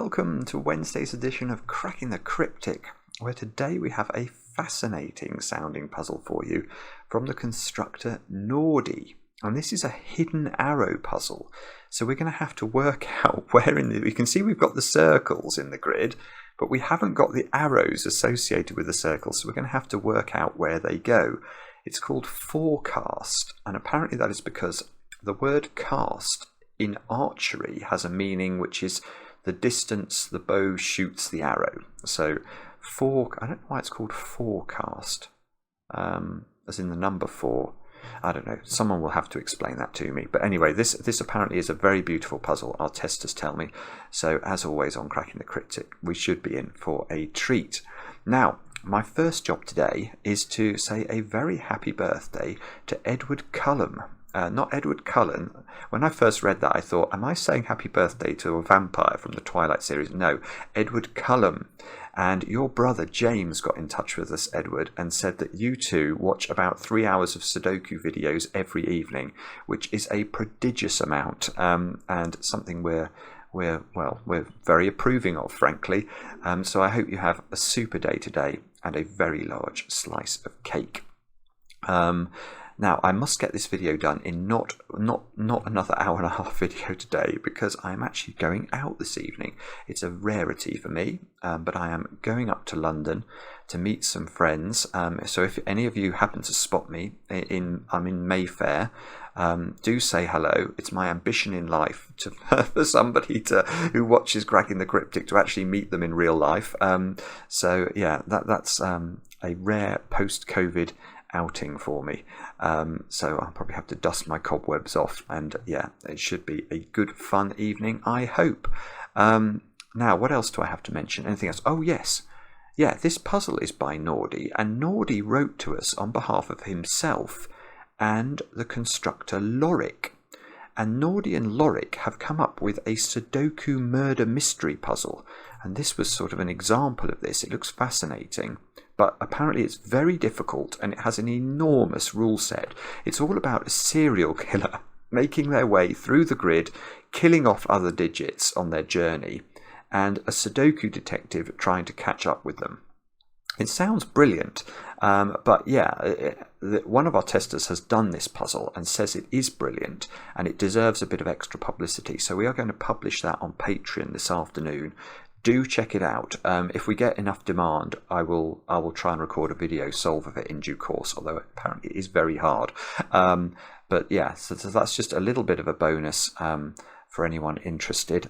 welcome to Wednesday's edition of Cracking the Cryptic, where today we have a fascinating sounding puzzle for you from the constructor Nordy. And this is a hidden arrow puzzle. So we're going to have to work out where you can see we've got the circles in the grid, but we haven't got the arrows associated with the circles. So we're going to have to work out where they go. It's called forecast, and apparently that is because the word cast in archery has a meaning which is the distance the bow shoots the arrow. So I don't know why it's called forecast, as in the number 4. I don't know. Someone will have to explain that to me. But anyway, this apparently is a very beautiful puzzle, our testers tell me. So as always on Cracking the Cryptic, we should be in for a treat. Now, my first job today is to say a very happy birthday to Edward Cullen. Not Edward Cullen. When I first read that, I thought, am I saying happy birthday to a vampire from the Twilight series? No, Edward Cullen. And your brother James got in touch with us, Edward, and said that you two watch about 3 hours of sudoku videos every evening, which is a prodigious amount, and something we're very approving of, frankly. So I hope you have a super day today and a very large slice of cake. Now, I must get this video done in not another hour and a half video today, because I'm actually going out this evening. It's a rarity for me, but I am going up to London to meet some friends. So if any of you happen to spot me, I'm in Mayfair, do say hello. It's my ambition in life for somebody who watches Cracking the Cryptic to actually meet them in real life. So yeah, that's a rare post-COVID outing for me, so I'll probably have to dust my cobwebs off, and yeah, it should be a good fun evening, I hope. Now, what else do I have to mention? Anything else? Oh yes, yeah, this puzzle is by Nordy, and Nordy wrote to us on behalf of himself and the constructor Lorik, and Nordy and Lorik have come up with a Sudoku murder mystery puzzle, and this was sort of an example of this. It looks fascinating, but apparently it's very difficult, and it has an enormous rule set. It's all about a serial killer making their way through the grid, killing off other digits on their journey, and a Sudoku detective trying to catch up with them. It sounds brilliant, but yeah, one of our testers has done this puzzle and says it is brilliant and it deserves a bit of extra publicity. So we are going to publish that on Patreon this afternoon. Do check it out. If we get enough demand, I will try and record a video solve of it in due course, although apparently it is very hard. But yeah, so that's just a little bit of a bonus for anyone interested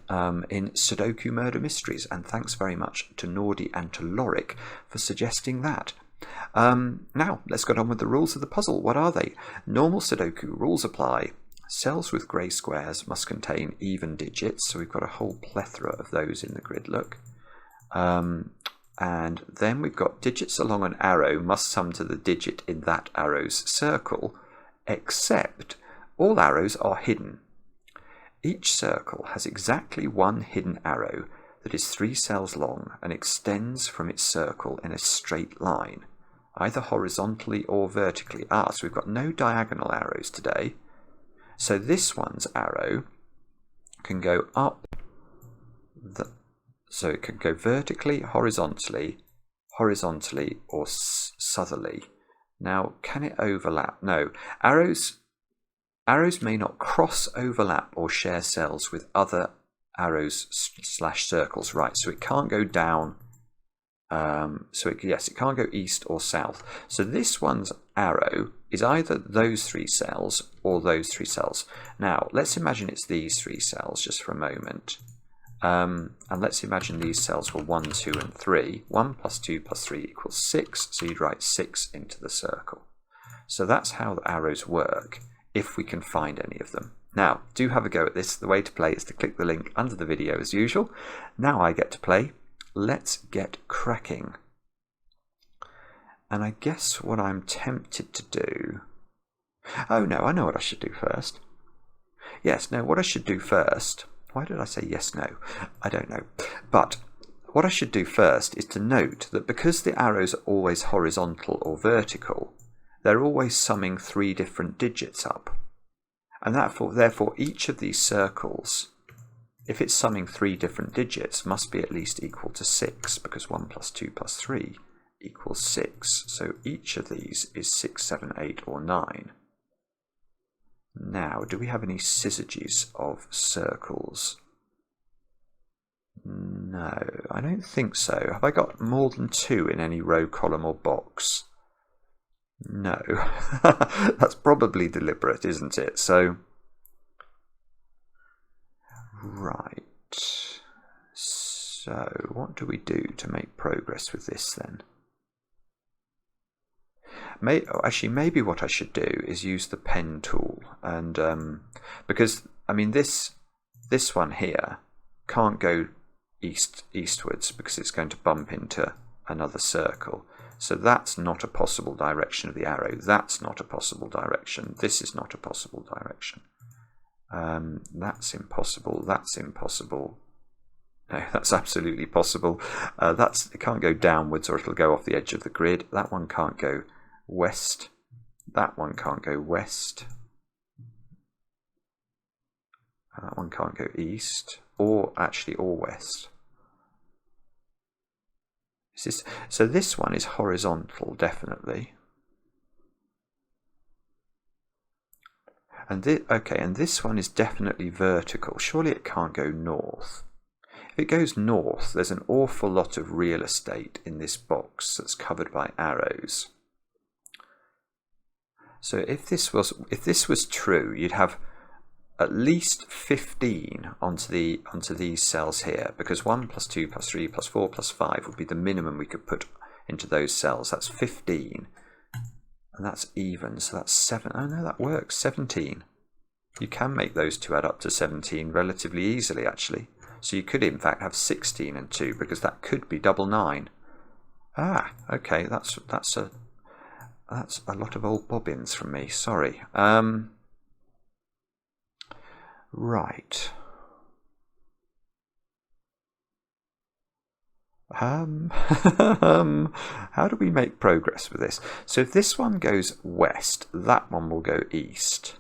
in Sudoku murder mysteries. And thanks very much to Nordy and to Lorik for suggesting that. Now, let's get on with the rules of the puzzle. What are they? Normal Sudoku rules apply. Cells with grey squares must contain even digits, so we've got a whole plethora of those in the grid, look. And then we've got digits along an arrow must sum to the digit in that arrow's circle, except all arrows are hidden. Each circle has exactly one hidden arrow that is 3 cells long and extends from its circle in a straight line, either horizontally or vertically. So we've got no diagonal arrows today. So this one's arrow can go up, so it can go vertically, horizontally, or southerly. Now, can it overlap? No. Arrows may not cross, overlap, or share cells with other arrows / circles. Right, so it can't go down. It can't go east or south. So this one's arrow is either those 3 cells or those 3 cells. Now, let's imagine it's these 3 cells just for a moment. And let's imagine these cells were 1, 2, and 3. 1 plus 2 plus 3 equals 6. So you'd write 6 into the circle. So that's how the arrows work, if we can find any of them. Now, do have a go at this. The way to play is to click the link under the video as usual. Now I get to play. Let's get cracking. And I guess what I'm tempted to do... Oh no, I know what I should do first. Yes, no, what I should do first... Why did I say yes, no? I don't know. But what I should do first is to note that because the arrows are always horizontal or vertical, they're always summing 3 different digits up. And therefore each of these circles if it's summing 3 different digits, must be at least equal to 6, because 1 plus 2 plus 3 equals 6. So each of these is 6, 7, 8, or 9. Now, do we have any syzygies of circles? No, I don't think so. Have I got more than 2 in any row, column, or box? No. That's probably deliberate, isn't it? So, right. So, what do we do to make progress with this then? Actually, maybe what I should do is use the pen tool, and because I mean this one here can't go eastwards because it's going to bump into another circle. So that's not a possible direction of the arrow. That's not a possible direction. This is not a possible direction. That's impossible. That's impossible. No, that's absolutely possible. It can't go downwards or it'll go off the edge of the grid. That one can't go west. That one can't go west. That one can't go east, or west. So this one is horizontal, definitely. And this one is definitely vertical. Surely it can't go north. If it goes north, there's an awful lot of real estate in this box that's covered by arrows. So if this was true, you'd have at least 15 onto these cells here, because 1 plus 2 plus 3 plus 4 plus 5 would be the minimum we could put into those cells. That's 15, and that's even, so that's 7. Oh no, that works, 17. You can make those two add up to 17 relatively easily, actually. So you could in fact have 16 and 2, because that could be double 9. Ah, okay, that's a lot of old bobbins from me, sorry. Right. How do we make progress with this? So if this one goes west, that one will go east.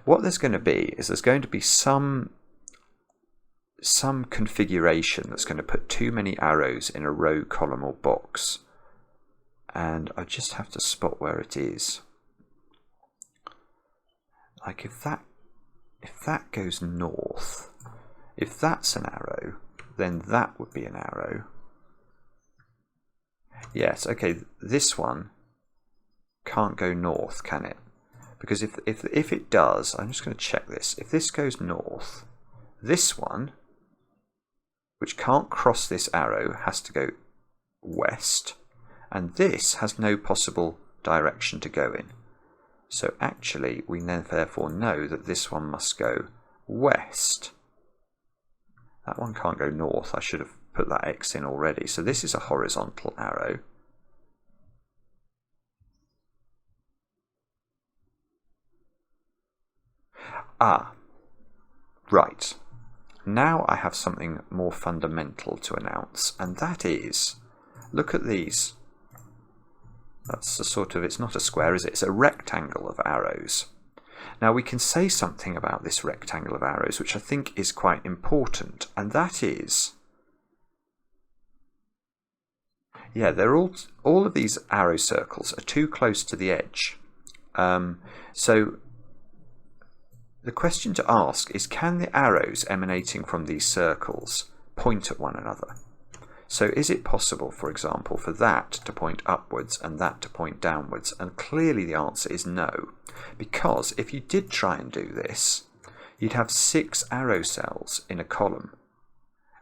What there's going to be is there's going to be some configuration that's going to put too many arrows in a row, column, or box. And I just have to spot where it is. Like if that goes north, if that's an arrow, then that would be an arrow. Yes, okay, this one can't go north, can it? Because if it does, I'm just going to check this. If this goes north, this one, which can't cross this arrow, has to go west, and this has no possible direction to go in. So actually, we therefore know that this one must go west. That one can't go north. I should have put that X in already. So this is a horizontal arrow. Ah, right. Now I have something more fundamental to announce, and that is, look at these. That's a sort of, it's not a square, is it? It's a rectangle of arrows. Now we can say something about this rectangle of arrows, which I think is quite important, and that is, yeah, they're all of these arrow circles are too close to the edge. So the question to ask is, can the arrows emanating from these circles point at one another? So is it possible, for example, for that to point upwards and that to point downwards? And clearly the answer is no, because if you did try and do this, you'd have 6 arrow cells in a column,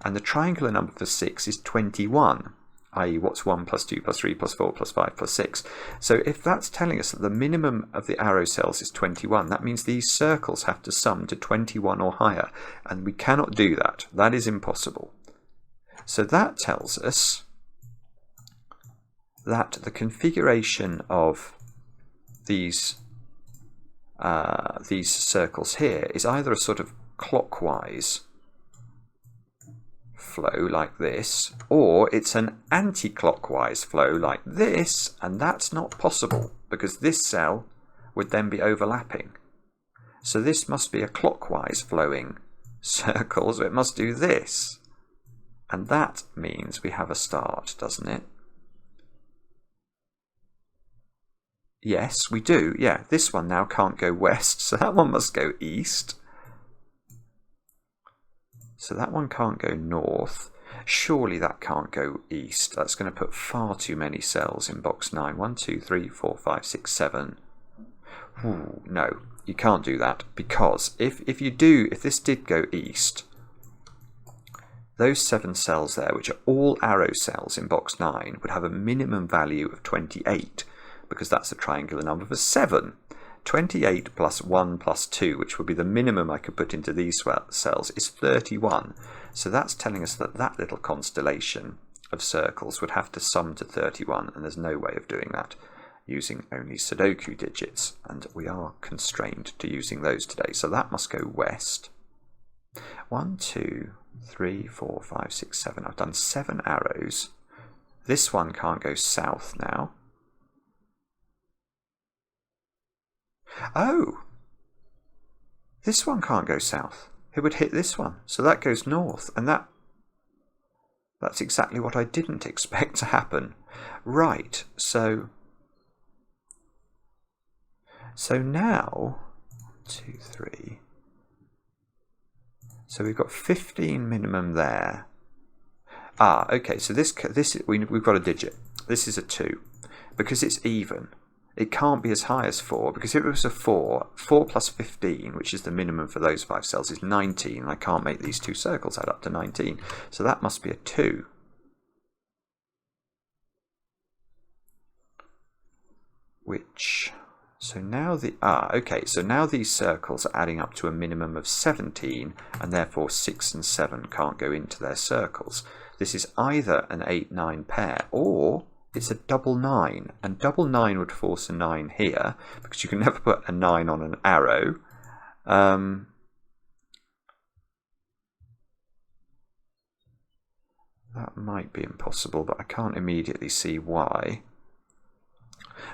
and the triangular number for 6 is 21, i.e. what's 1 plus 2 plus 3 plus 4 plus 5 plus 6. So if that's telling us that the minimum of the arrow cells is 21, that means these circles have to sum to 21 or higher, and we cannot do that. That is impossible. So that tells us that the configuration of these circles here is either a sort of clockwise flow like this, or it's an anti-clockwise flow like this, and that's not possible because this cell would then be overlapping. So this must be a clockwise flowing circle, so it must do this. And that means we have a start, doesn't it? Yes, we do. Yeah, this one now can't go west, so that one must go east. So that one can't go north. Surely that can't go east. That's going to put far too many cells in box 9. 1, 2, 3, 4, 5, 6, 7. Ooh, no, you can't do that, because if this did go east, those 7 cells there, which are all arrow cells in box 9, would have a minimum value of 28, because that's a triangular number for 7. 28 plus 1 plus 2, which would be the minimum I could put into these cells, is 31. So that's telling us that that little constellation of circles would have to sum to 31, and there's no way of doing that using only sudoku digits, and we are constrained to using those today. So that must go west. 1, 2, 3, 4, 5, 6, 7. I've done 7 arrows. This one can't go south now. Oh, this one can't go south. It would hit this one, so that goes north, and that's exactly what I didn't expect to happen. Right, so now 2, 3. So we've got 15 minimum there. Ah, okay. So we've got a digit. This is a 2 because it's even. It can't be as high as 4, because if it was a 4 plus 15, which is the minimum for those 5 cells, is 19. I can't make these 2 circles add up to 19. So that must be a 2. So now so now these circles are adding up to a minimum of 17, and therefore 6 and 7 can't go into their circles. This is either an 8-9 pair, or it's a double 9, and double 9 would force a 9 here, because you can never put a 9 on an arrow. That might be impossible, but I can't immediately see why.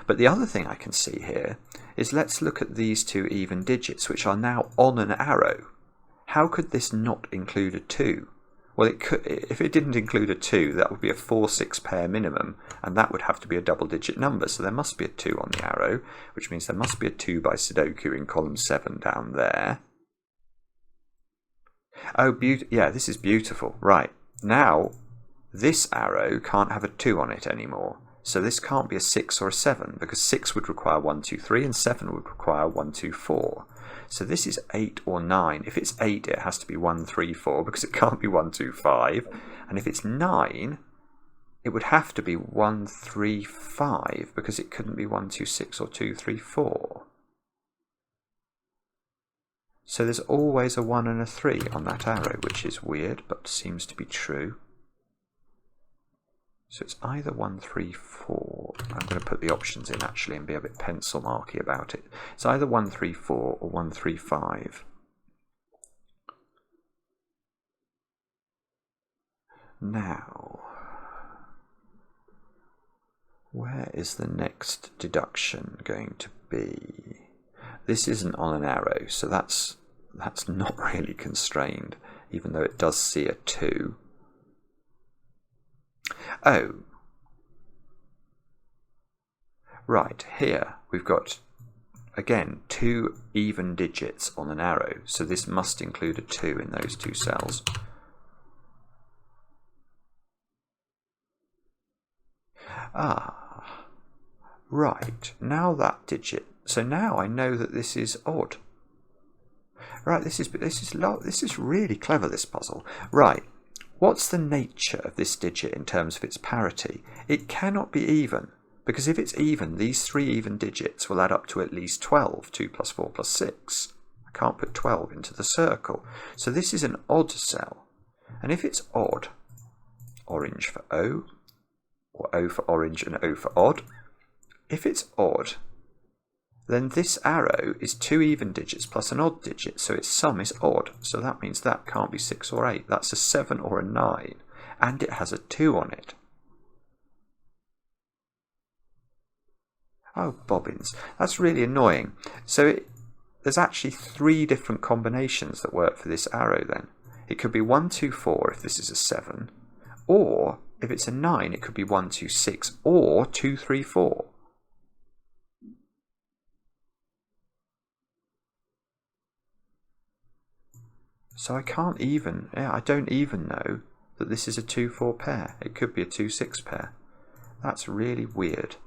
But the other thing I can see here is, let's look at these 2 even digits, which are now on an arrow. How could this not include a 2? Well, it could. If it didn't include a 2, that would be a 4-6 pair minimum, and that would have to be a double-digit number. So there must be a 2 on the arrow, which means there must be a 2 by sudoku in column 7 down there. Oh, yeah, this is beautiful. Right, now this arrow can't have a 2 on it anymore. So this can't be a 6 or a 7, because 6 would require 1, 2, 3, and 7 would require 1, 2, 4. So this is 8 or 9. If it's 8, it has to be 1, 3, 4, because it can't be 1, 2, 5. And if it's 9, it would have to be 1, 3, 5, because it couldn't be 1, 2, 6 or 2, 3, 4. So there's always a 1 and a 3 on that arrow, which is weird, but seems to be true. So it's either 1, 3, 4. I'm going to put the options in actually and be a bit pencil marky about it. It's either 1, 3, 4 or 1, 3, 5. Now, where is the next deduction going to be? This isn't on an arrow, so that's not really constrained, even though it does see a 2. Oh, right, here we've got, again, 2 even digits on an arrow, so this must include a 2 in those 2 cells. Ah, right, now that digit, so now I know that this is odd. Right, this is really clever, this puzzle. Right. What's the nature of this digit in terms of its parity? It cannot be even, because if it's even, these 3 even digits will add up to at least 12, 2 plus 4 plus 6. I can't put 12 into the circle. So this is an odd cell. And if it's odd, orange for O, or O for orange and O for odd, if it's odd, then this arrow is 2 even digits plus an odd digit, so its sum is odd. So that means that can't be 6 or 8. That's a 7 or a 9, and it has a 2 on it. Oh, bobbins. That's really annoying. So there's actually 3 different combinations that work for this arrow then. It could be 1, 2, 4 if this is a 7, or if it's a 9 it could be 1, 2, 6 or 2, 3, 4. So I don't even know that this is a 2-4 pair. It could be a 2-6 pair. That's really weird.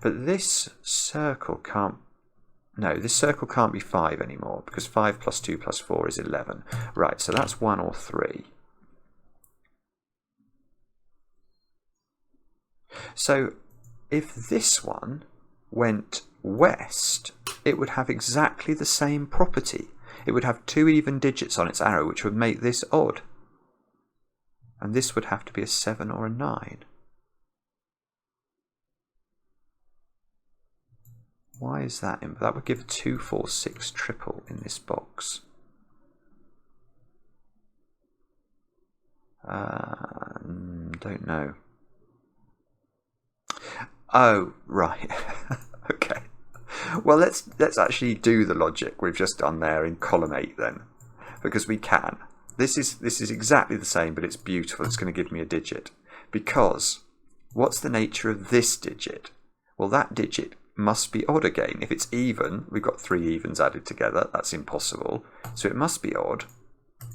But this circle can't... No, this circle can't be 5 anymore, because 5 plus 2 plus 4 is 11. Right, so that's 1 or 3. So if this one went west, it would have exactly the same property. It would have 2 even digits on its arrow, which would make this odd. And this would have to be a 7 or a 9. Why is that? That would give 2, 4, 6 triple in this box. Don't know. Oh, right. Okay. Well, let's actually do the logic we've just done there in column 8 then, because we can. This is exactly the same, but it's beautiful. It's going to give me a digit. Because what's the nature of this digit? Well, that digit must be odd again. If it's even, we've got 3 evens added together. That's impossible. So it must be odd.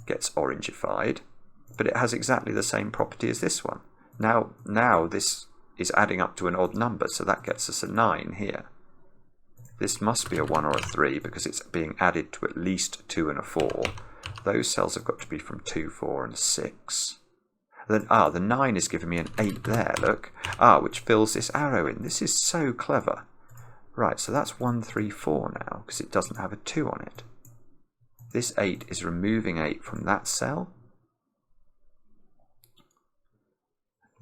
Gets orangified. But it has exactly the same property as this one. Now this is adding up to an odd number, so that gets us a 9 here. This must be a 1 or a 3 because it's being added to at least 2 and a 4. Those cells have got to be from 2, 4 and 6. Then, the 9 is giving me an 8 there, look. Which fills this arrow in. This is so clever. Right, so that's 1, 3, 4 now, because it doesn't have a 2 on it. This 8 is removing 8 from that cell.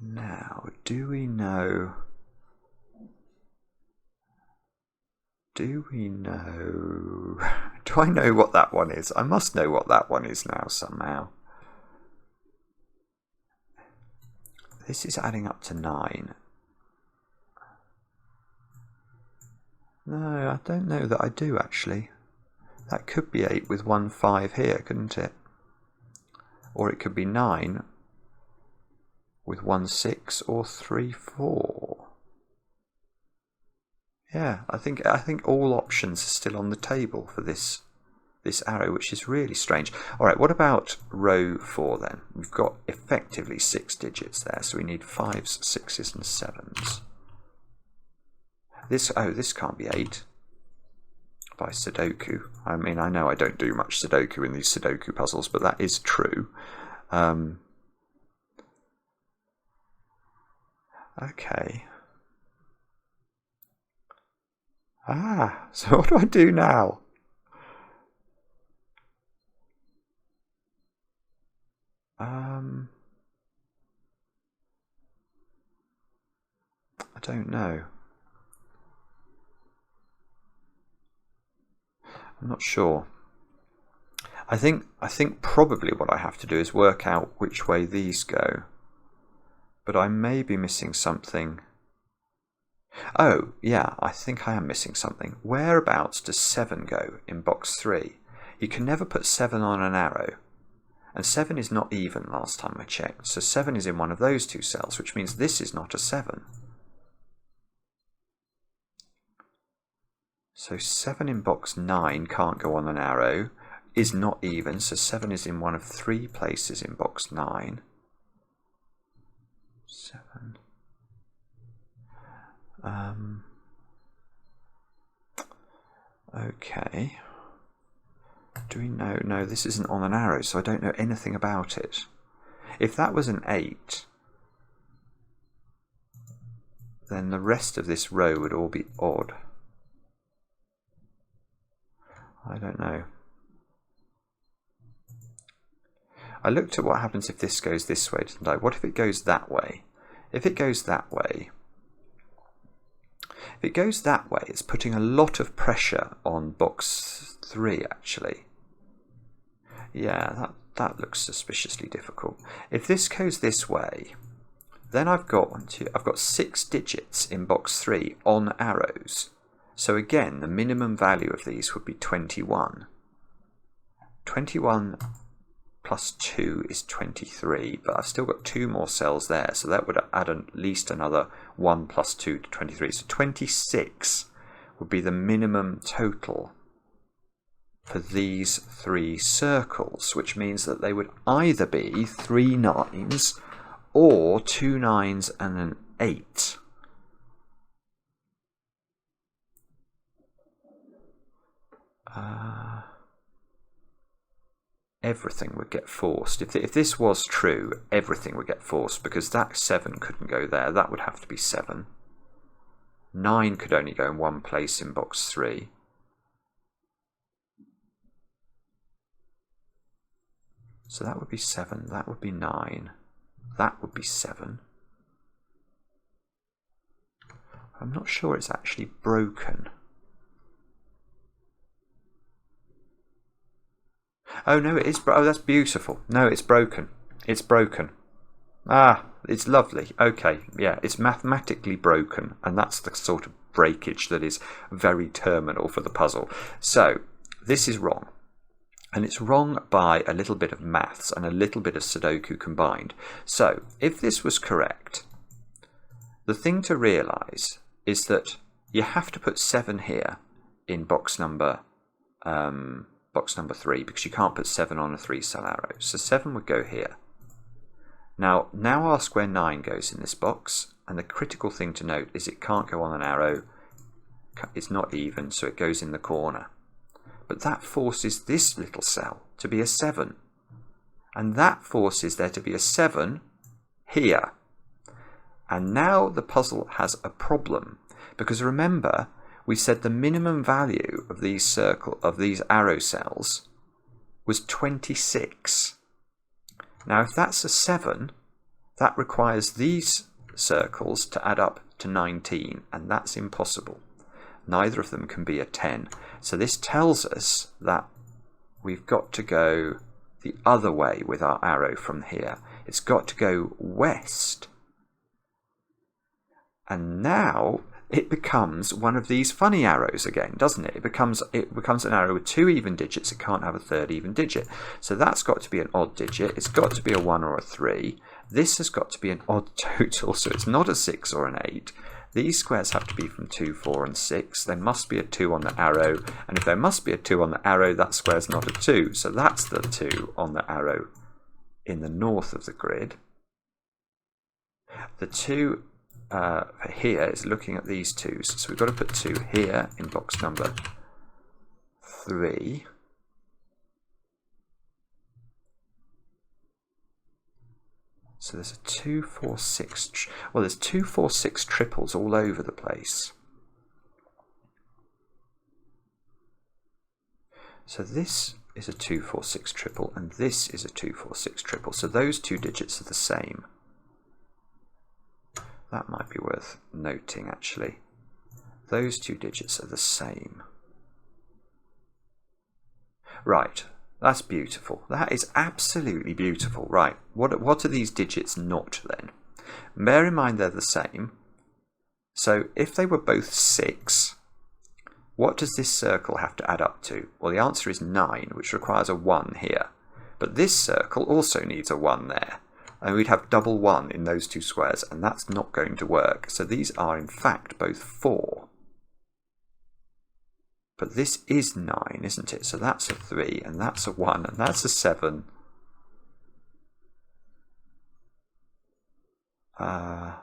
Now, do we know... Do I know what that one is? I must know what that one is now somehow. This is adding up to 9. No, I don't know that I do actually. That could be 8 with 1, 5 here, couldn't it? Or it could be 9 with 1, 6 or 3, 4. Yeah, I think all options are still on the table for this arrow, which is really strange. All right, what about row 4 then? We've got effectively 6 digits there, so we need 5s, 6s and 7s. This can't be 8 by Sudoku. I mean, I know I don't do much Sudoku in these Sudoku puzzles, but that is true. Okay. So what do I do now? I don't know. I'm not sure. I think probably what I have to do is work out which way these go. But I may be missing something. Oh, yeah, I think I am missing something. Whereabouts does 7 go in box 3? You can never put 7 on an arrow. And 7 is not even last time I checked. So 7 is in one of those 2 cells, which means this is not a 7. So 7 in box 9 can't go on an arrow, is not even, so 7 is in one of 3 places in box 9. 7. Okay. Do we know? No, this isn't on an arrow, so I don't know anything about it. If that was an 8, then the rest of this row would all be odd. I don't know. I looked at what happens if this goes this way, didn't I? What if it goes that way? If it goes that way, it's putting a lot of pressure on box 3, actually. Yeah, that looks suspiciously difficult. If this goes this way, then I've got 6 digits in box 3 on arrows. So again, the minimum value of these would be 21. 21 plus 2 is 23, but I've still got 2 more cells there, so that would add at least another 1 plus 2 to 23. So 26 would be the minimum total for these 3 circles, which means that they would either be 3 9s or 2 9s and an 8. Everything would get forced. If this was true, everything would get forced, because that 7 couldn't go there. That would have to be 7. 9 could only go in one place in box 3. So that would be 7, that would be 9, that would be 7. I'm not sure it's actually broken. Oh no, it is. Oh, that's beautiful. No, it's broken. It's broken. Ah, it's lovely. Okay, yeah, it's mathematically broken, and that's the sort of breakage that is very terminal for the puzzle. So this is wrong, and it's wrong by a little bit of maths and a little bit of Sudoku combined. So if this was correct, the thing to realise is that you have to put 7 here in box number 3, because you can't put 7 on a 3-cell arrow. So 7 would go here. Now R square 9 goes in this box, and the critical thing to note is it can't go on an arrow. It's not even, so it goes in the corner. But that forces this little cell to be a 7. And that forces there to be a 7 here. And now the puzzle has a problem, because remember, we said the minimum value of these arrow cells was 26. Now if that's a 7, that requires these circles to add up to 19, and that's impossible. Neither of them can be a 10. So this tells us that we've got to go the other way with our arrow from here. It's got to go west. And now it becomes one of these funny arrows again, doesn't it? It becomes an arrow with 2 even digits. It can't have a 3rd even digit. So that's got to be an odd digit. It's got to be a 1 or a 3. This has got to be an odd total, so it's not a 6 or an 8. These squares have to be from 2, 4 and 6. There must be a 2 on the arrow, and if there must be a 2 on the arrow, that square's not a 2. So that's the 2 on the arrow in the north of the grid. The 2 here is looking at these 2s, so we've got to put 2 here in box number 3. So there's a 2, 4, 6. Well, there's 2, 4, 6 triples all over the place. So this is a 2, 4, 6 triple, and this is a 2, 4, 6 triple. So those 2 digits are the same. That might be worth noting, actually. Those 2 digits are the same. Right, that's beautiful. That is absolutely beautiful. Right, what are these digits not then? Bear in mind they're the same. So if they were both 6, what does this circle have to add up to? Well, the answer is 9, which requires a 1 here. But this circle also needs a 1 there. And we'd have double 1 in those 2 squares, and that's not going to work. So these are in fact both 4. But this is 9, isn't it? So that's a 3, and that's a 1, and that's a 7. I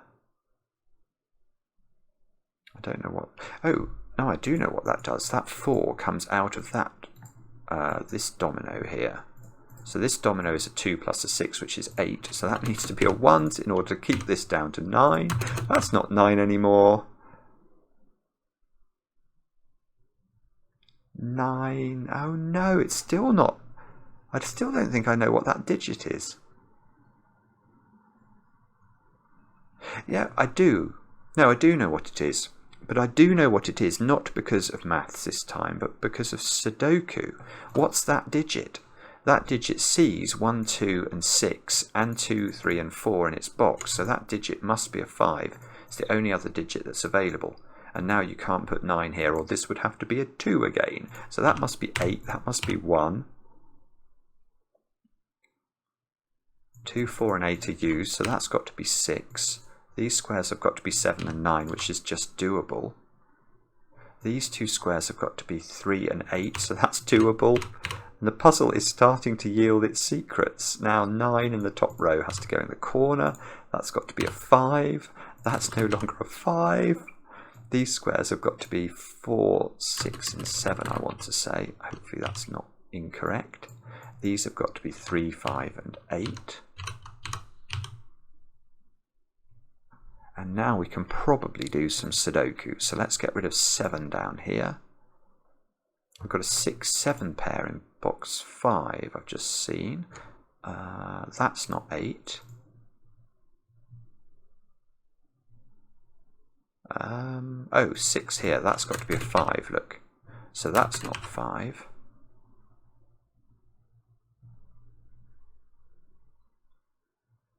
don't know what... Oh, no, I do know what that does. That 4 comes out of that this domino here. So this domino is a 2 plus a 6, which is 8. So that needs to be a 1 in order to keep this down to 9. That's not 9 anymore. 9. Oh no, it's still not. I still don't think I know what that digit is. Yeah, I do. No, I do know what it is. But I do know what it is, not because of maths this time, but because of Sudoku. What's that digit? That digit sees 1, 2 and 6 and 2, 3 and 4 in its box, so that digit must be a 5. It's the only other digit that's available. and now you can't put 9 here, or this would have to be a 2 again. So that must be 8, that must be 1. 2, 4 and 8 are used, so that's got to be 6. These squares have got to be 7 and 9, which is just doable. These two squares have got to be 3 and 8, so that's doable. And the puzzle is starting to yield its secrets. Now 9 in the top row has to go in the corner. That's got to be a 5. That's no longer a 5. These squares have got to be 4, 6 and 7, I want to say. Hopefully that's not incorrect. These have got to be 3, 5 and 8. And now we can probably do some Sudoku. So let's get rid of 7 down here. We've got a 6, 7 pair in box 5, I've just seen. That's not 8. Oh, 6 here, that's got to be a 5, look. So that's not 5.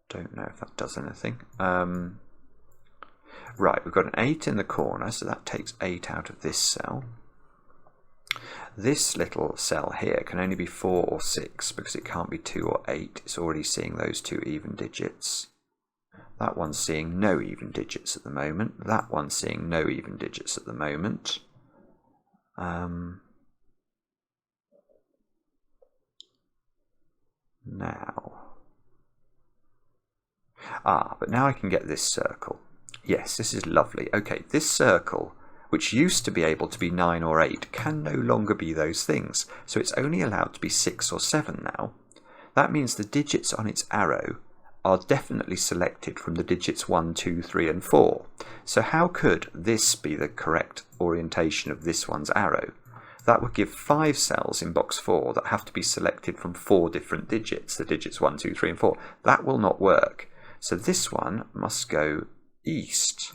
Don't know if that does anything. Right, we've got an 8 in the corner, so that takes 8 out of this cell. This little cell here can only be 4 or 6 because it can't be 2 or 8. It's already seeing those two even digits. That one's seeing no even digits at the moment. That one's seeing no even digits at the moment. But now I can get this circle. Yes, this is lovely. Okay, this circle, which used to be able to be 9 or 8, can no longer be those things. So it's only allowed to be 6 or 7 now. That means the digits on its arrow are definitely selected from the digits 1, 2, 3 and 4. So how could this be the correct orientation of this one's arrow? That would give 5 cells in box 4 that have to be selected from 4 different digits, the digits 1, 2, 3 and 4. That will not work. So this one must go east.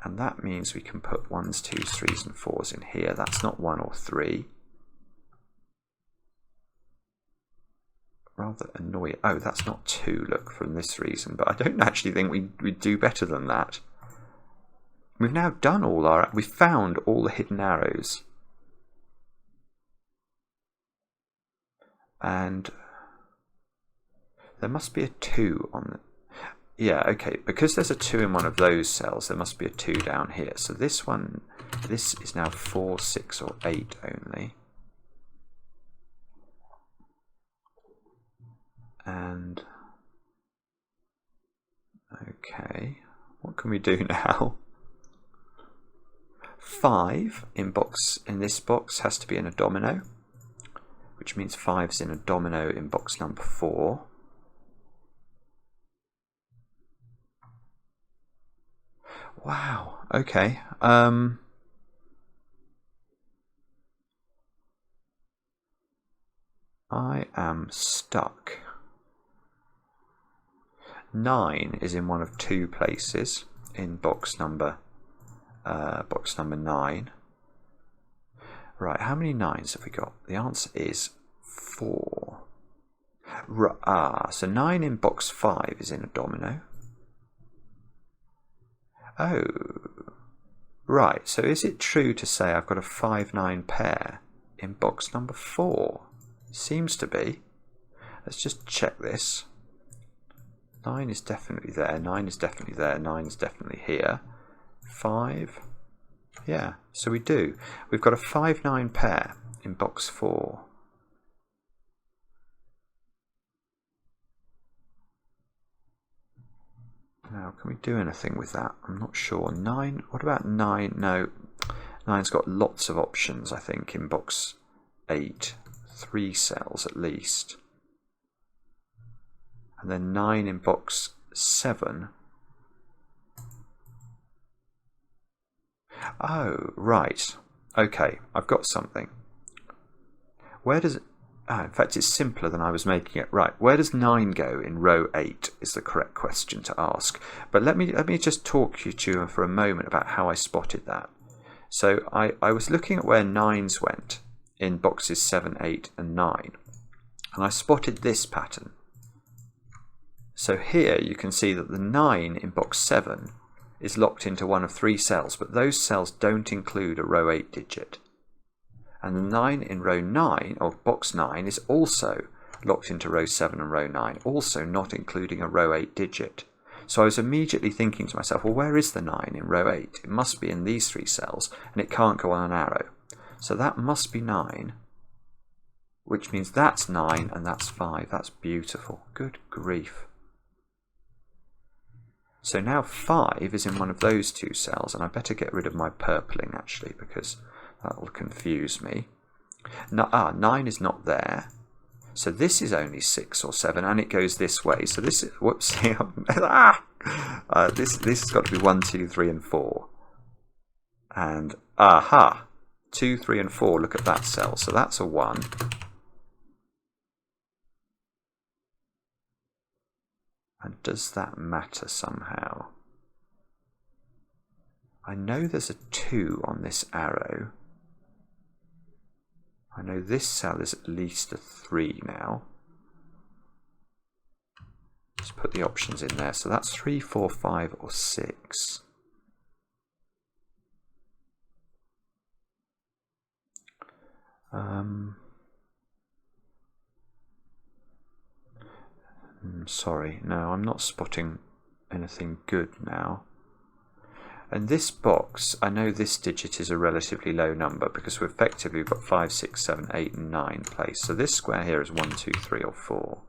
And that means we can put 1s, 2s, 3s and 4s in here. That's not 1 or 3. Rather annoying. Oh, that's not 2, look, from this reason. But I don't actually think we'd do better than that. We've now done all our... We've found all the hidden arrows. And there must be a 2 on the... Yeah, okay, because there's a 2 in one of those cells, there must be a 2 down here. So this one, this is now 4, 6 or 8 only. And, okay, what can we do now? 5 in this box has to be in a domino, which means 5's in a domino in box number 4. Wow, okay. I am stuck. 9 is in one of 2 places in box number 9. Right, how many 9s have we got? The answer is 4. So 9 in box 5 is in a domino. Oh, right, so is it true to say I've got a 5-9 pair in box number 4? Seems to be. Let's just check this. 9 is definitely there, 9 is definitely there, 9 is definitely here. 5, yeah, so we do. We've got a 5-9 pair in box 4. Now, can we do anything with that? I'm not sure. 9, what about 9? No, 9's got lots of options, I think, in box 8. 3 cells at least. And then 9 in box 7. Oh, right. Okay, I've got something. Where does it... in fact, it's simpler than I was making it. Right, where does 9 go in row 8 is the correct question to ask. But let me just talk you to for a moment about how I spotted that. So I was looking at where 9s went in boxes 7, 8 and 9. And I spotted this pattern. So here you can see that the 9 in box 7 is locked into one of 3 cells, but those cells don't include a row 8 digit. And the 9 in row 9, or box 9, is also locked into row 7 and row 9, also not including a row 8 digit. So I was immediately thinking to myself, well, where is the 9 in row 8? It must be in these 3 cells, and it can't go on an arrow. So that must be 9, which means that's 9 and that's 5. That's beautiful. Good grief. So now 5 is in one of those 2 cells, and I better get rid of my purpling actually, because that will confuse me. 9 is not there. So this is only 6 or 7, and it goes this way. So this is, whoops, this has got to be 1, 2, 3, and 4. And, 2, 3, and 4, look at that cell. So that's a 1. And does that matter somehow? I know there's a 2 on this arrow. I know this cell is at least a 3 now. Let's put the options in there. So that's 3, 4, 5, or 6. Sorry, no, I'm not spotting anything good now. And this box, I know this digit is a relatively low number because we've effectively got 5, 6, 7, 8, and 9 placed. So this square here is 1, 2, 3, or 4.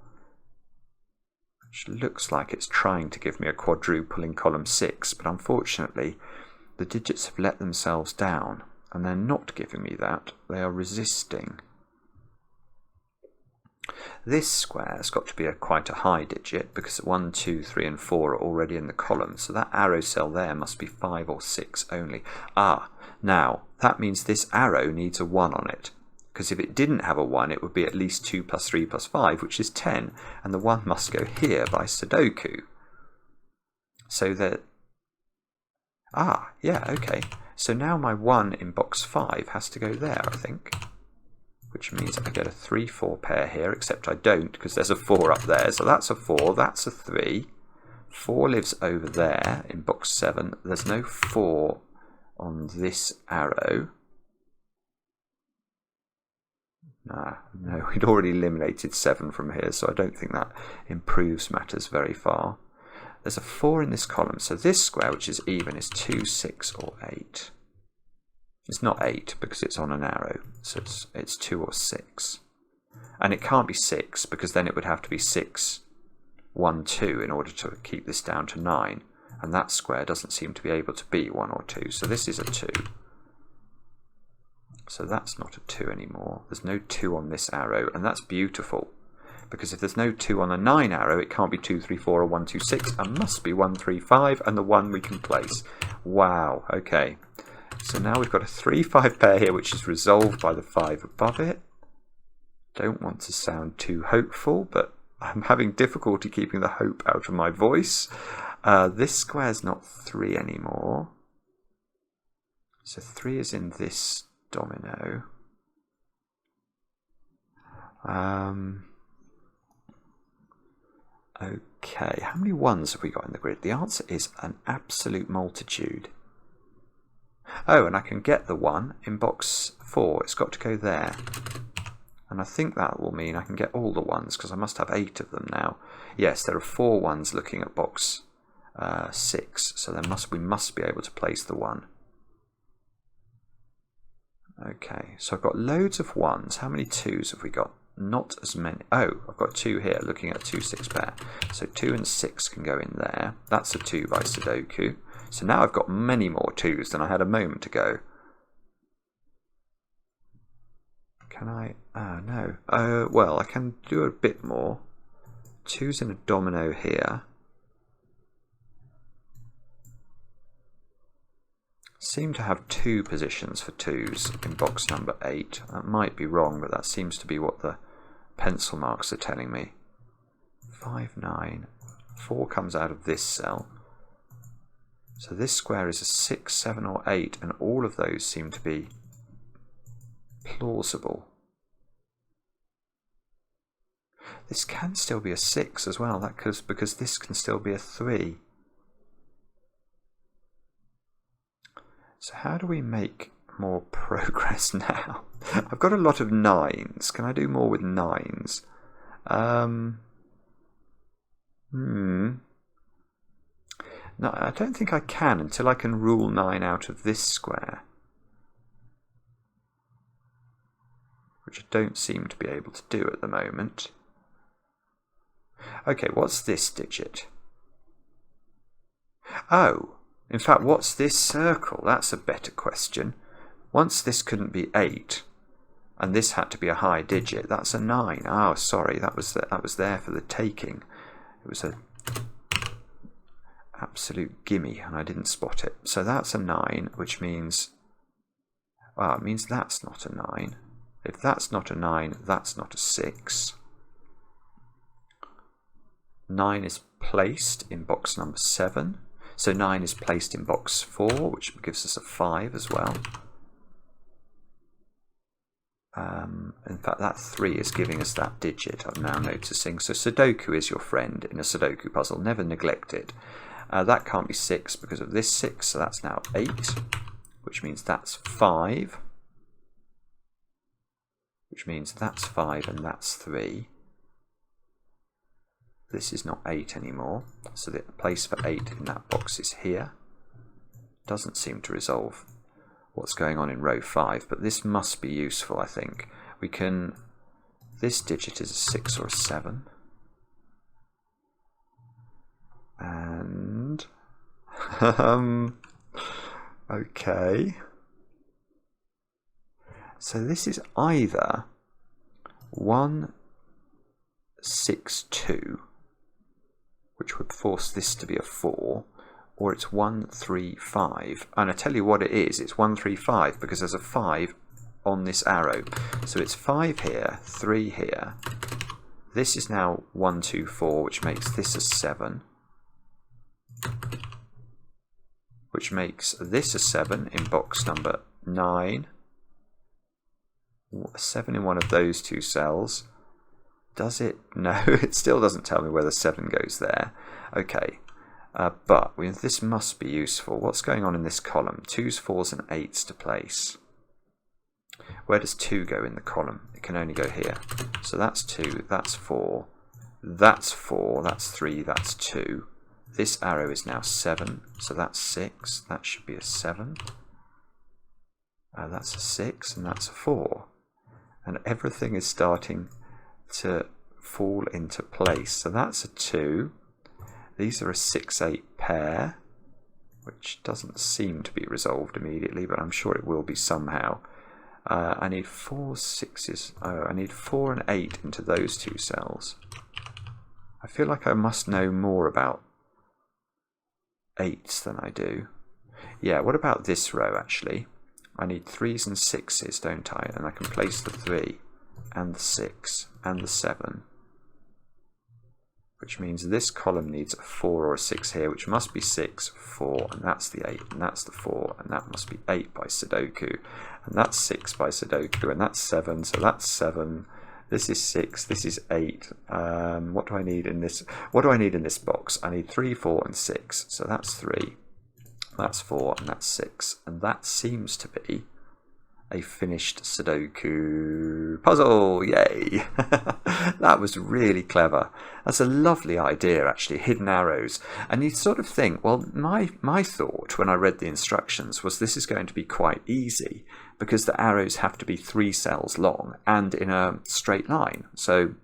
Which looks like it's trying to give me a quadruple in column 6, but unfortunately the digits have let themselves down and they're not giving me that. They are resisting. This square has got to be quite a high digit because 1, 2, 3, and 4 are already in the column. So that arrow cell there must be 5 or 6 only. Now that means this arrow needs a 1 on it. Because if it didn't have a 1, it would be at least 2 plus 3 plus 5, which is 10. And the 1 must go here by sudoku. So that... yeah, okay. So now my 1 in box 5 has to go there, I think. Which means I get a 3, 4 pair here, except I don't because there's a 4 up there. So that's a 4, that's a 3. 4 lives over there in box 7. There's no 4 on this arrow. No, we'd already eliminated 7 from here, so I don't think that improves matters very far. There's a 4 in this column, so this square, which is even, is 2, 6, or 8. It's not 8 because it's on an arrow, so it's 2 or 6. And it can't be 6 because then it would have to be 6, 1, 2 in order to keep this down to 9. And that square doesn't seem to be able to be 1 or 2, so this is a 2. So that's not a 2 anymore. There's no 2 on this arrow, and that's beautiful. Because if there's no 2 on a 9 arrow, it can't be 2, 3, 4, or 1, 2, 6, and must be 1, 3, 5, and the 1 we can place. Wow, okay. So now we've got a 3, 5 pair here, which is resolved by the 5 above it. Don't want to sound too hopeful, but I'm having difficulty keeping the hope out of my voice. This square's not 3 anymore. So 3 is in this domino. Okay, how many 1s have we got in the grid? The answer is an absolute multitude. Oh, and I can get the 1 in box 4. It's got to go there. And I think that will mean I can get all the 1s because I must have 8 of them now. Yes, there are 4 1s looking at box 6. So we must be able to place the 1. Okay, so I've got loads of 1s. How many 2s have we got? Not as many. Oh, I've got 2 here looking at 2, 6 pair. So 2 and 6 can go in there. That's a 2 by sudoku. So now I've got many more 2s than I had a moment ago. Can I? No. Well, I can do a bit more. 2's in a domino here. Seem to have 2 positions for 2s in box number 8. That might be wrong, but that seems to be what the pencil marks are telling me. 5, 9. 4 comes out of this cell. So this square is a 6, 7, or 8, and all of those seem to be plausible. This can still be a 6 as well, because this can still be a 3. So how do we make more progress now? I've got a lot of 9s. Can I do more with 9s? No, I don't think I can until I can rule 9 out of this square, which I don't seem to be able to do at the moment. Okay, what's this digit? Oh, in fact, what's this circle? That's a better question. Once this couldn't be 8, and this had to be a high digit, that's a 9. Oh, sorry, that was there for the taking. It was a absolute gimme, and I didn't spot it. So that's a 9, which means, well, it means that's not a 9. If that's not a 9, that's not a 6. 9 is placed in box number 7. So 9 is placed in box 4, which gives us a 5 as well. In fact, that 3 is giving us that digit, I'm now noticing. So Sudoku is your friend in a Sudoku puzzle. Never neglect it. That can't be 6 because of this 6, so that's now 8, which means that's 5, which means that's 5 and that's 3. This is not 8 anymore, so the place for 8 in that box is here. Doesn't seem to resolve what's going on in row 5, but this must be useful, I think. We can... This digit is a 6 or a 7. And... okay. So this is either 1, 6, 2, which would force this to be a 4, or it's 1, 3, 5. And I tell you what it is, it's 1, 3, 5, because there's a 5 on this arrow. So it's 5 here, 3 here. This is now 1, 2, 4, which makes this a 7. Which makes this a 7 in box number 9. 7 in one of those two cells. Does it? No, it still doesn't tell me whether 7 goes there. Okay, but this must be useful. What's going on in this column? 2s, 4s and 8s to place. Where does 2 go in the column? It can only go here. So that's 2, that's 4, that's 4, that's 3, that's 2. This arrow is now 7, so that's 6. That should be a 7. That's a 6 and that's a 4. And everything is starting to fall into place. So that's a 2. These are a 6, 8 pair, which doesn't seem to be resolved immediately, but I'm sure it will be somehow. I need 4 6s. Oh, I need 4 and 8 into those two cells. I feel like I must know more about 8s than I do. Yeah, what about this row actually? I need 3s and 6s, don't I? And I can place the 3 and the 6 and the 7. Which means this column needs a 4 or a 6 here, which must be 6, 4, and that's the 8, and that's the 4, and that must be 8 by Sudoku. And that's 6 by Sudoku, and that's 7, so that's 7. This is 6, this is 8. What do I need in this? What do I need in this box? I need 3, 4, and 6. So that's 3, that's 4, and that's 6. And that seems to be a finished Sudoku puzzle. Yay! That was really clever. That's a lovely idea, actually, hidden arrows. And you sort of think, well, my thought when I read the instructions was this is going to be quite easy because the arrows have to be 3 cells long and in a straight line. So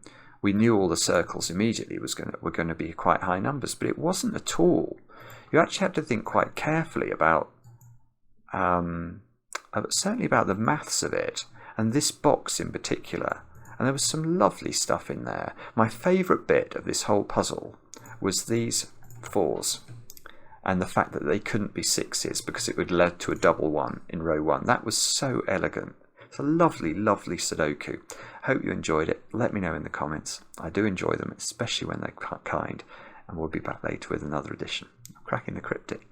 we knew all the circles immediately were going to be quite high numbers, but it wasn't at all. You actually had to think quite carefully about certainly about the maths of it, and this box in particular. And there was some lovely stuff in there. My favourite bit of this whole puzzle was these 4s, and the fact that they couldn't be 6s because it would lead to a double 1 in row 1. That was so elegant. It's a lovely, lovely Sudoku. Hope you enjoyed it. Let me know in the comments. I do enjoy them, especially when they're kind, and we'll be back later with another edition of Cracking the Cryptic.